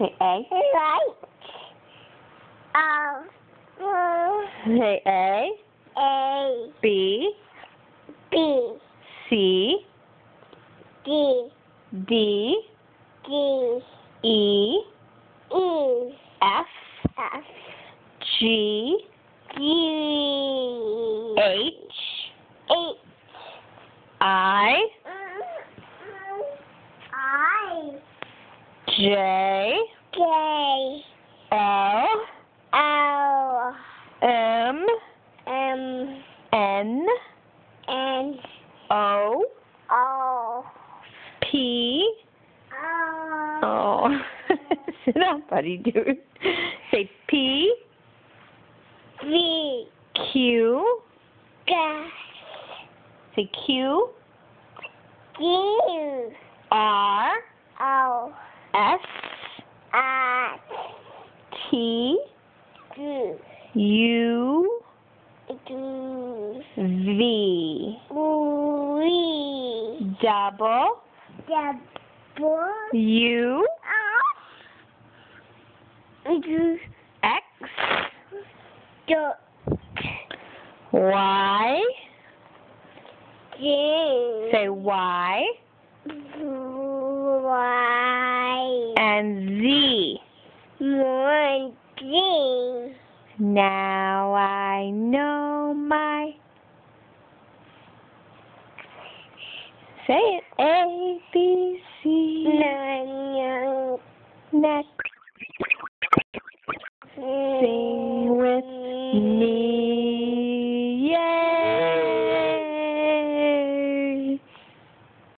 Say A. Right. Say A. A. B. B. C. D. D. D. E. E. F. F. G. G. H. H. I. I. J. J. L. L. M. M. N. N. O. O. P. O. Oh. Sit down, buddy, dude. Say P. V. Q. G. Say Q. Q. R. O. S. S. T. G. U. G. V. V. Double. W. U. G. X. G. Y. G. Say Y. Y. And Z. One. G. Now I know my. Say it. A, B, C. Nine. Next.